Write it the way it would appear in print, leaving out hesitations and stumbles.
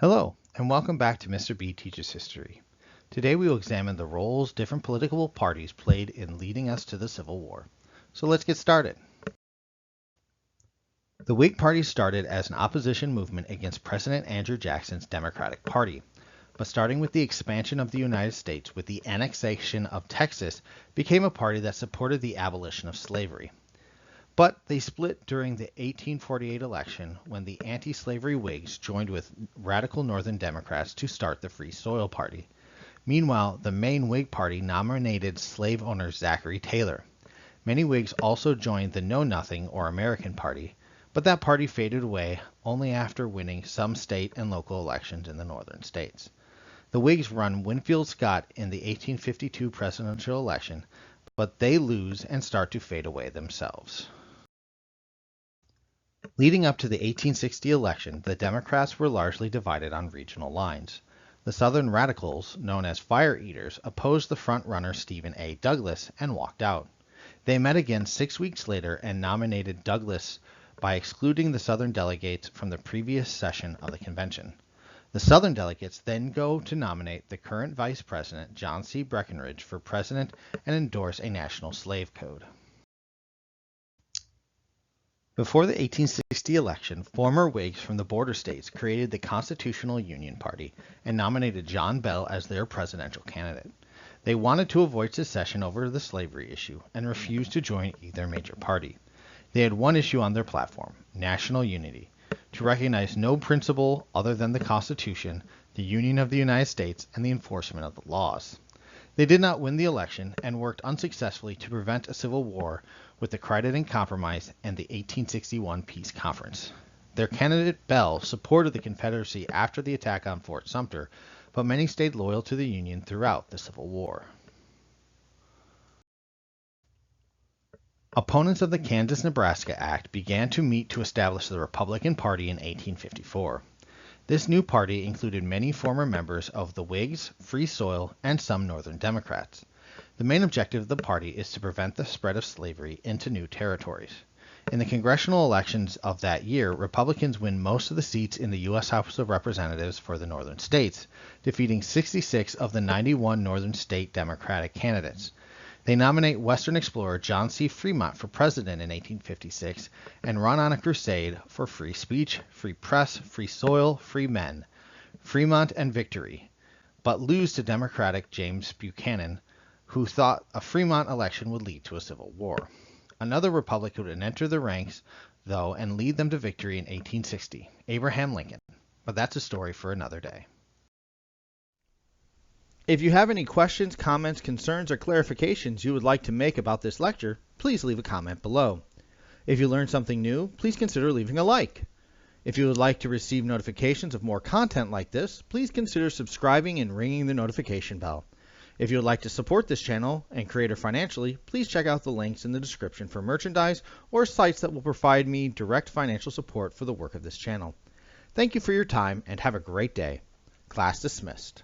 Hello, and welcome back to Mr. B Teaches History. Today we will examine the roles different political parties played in leading us to the Civil War. So let's get started. The Whig Party started as an opposition movement against President Andrew Jackson's Democratic Party, but starting with the expansion of the United States with the annexation of Texas, became a party that supported the abolition of slavery. But they split during the 1848 election when the anti-slavery Whigs joined with radical Northern Democrats to start the Free Soil Party. Meanwhile, the main Whig Party nominated slave owner Zachary Taylor. Many Whigs also joined the Know Nothing or American Party, but that party faded away only after winning some state and local elections in the northern states. The Whigs run Winfield Scott in the 1852 presidential election, but they lose and start to fade away themselves. Leading up to the 1860 election, the Democrats were largely divided on regional lines. The Southern Radicals, known as Fire Eaters, opposed the front-runner Stephen A. Douglas and walked out. They met again 6 weeks later and nominated Douglas by excluding the Southern delegates from the previous session of the convention. The Southern delegates then go to nominate the current Vice President, John C. Breckinridge, for president and endorse a national slave code. Before the 1860 election, former Whigs from the border states created the Constitutional Union Party and nominated John Bell as their presidential candidate. They wanted to avoid secession over the slavery issue and refused to join either major party. They had one issue on their platform, national unity, to recognize no principle other than the Constitution, the Union of the United States, and the enforcement of the laws. They did not win the election and worked unsuccessfully to prevent a civil war with the Crittenden Compromise and the 1861 Peace Conference. Their candidate Bell supported the Confederacy after the attack on Fort Sumter, but many stayed loyal to the Union throughout the Civil War. Opponents of the Kansas-Nebraska Act began to meet to establish the Republican Party in 1854. This new party included many former members of the Whigs, Free Soil, and some Northern Democrats. The main objective of the party is to prevent the spread of slavery into new territories. In the congressional elections of that year, Republicans win most of the seats in the U.S. House of Representatives for the northern states, defeating 66 of the 91 northern state Democratic candidates. They nominate Western explorer John C. Fremont for president in 1856 and run on a crusade for free speech, free press, free soil, free men, Fremont and victory, but lose to Democratic James Buchanan, who thought a Fremont election would lead to a civil war. Another Republican would enter the ranks, though, and lead them to victory in 1860, Abraham Lincoln. But that's a story for another day. If you have any questions, comments, concerns, or clarifications you would like to make about this lecture, please leave a comment below. If you learned something new, please consider leaving a like. If you would like to receive notifications of more content like this, please consider subscribing and ringing the notification bell. If you would like to support this channel and creator financially, please check out the links in the description for merchandise or sites that will provide me direct financial support for the work of this channel. Thank you for your time and have a great day. Class dismissed.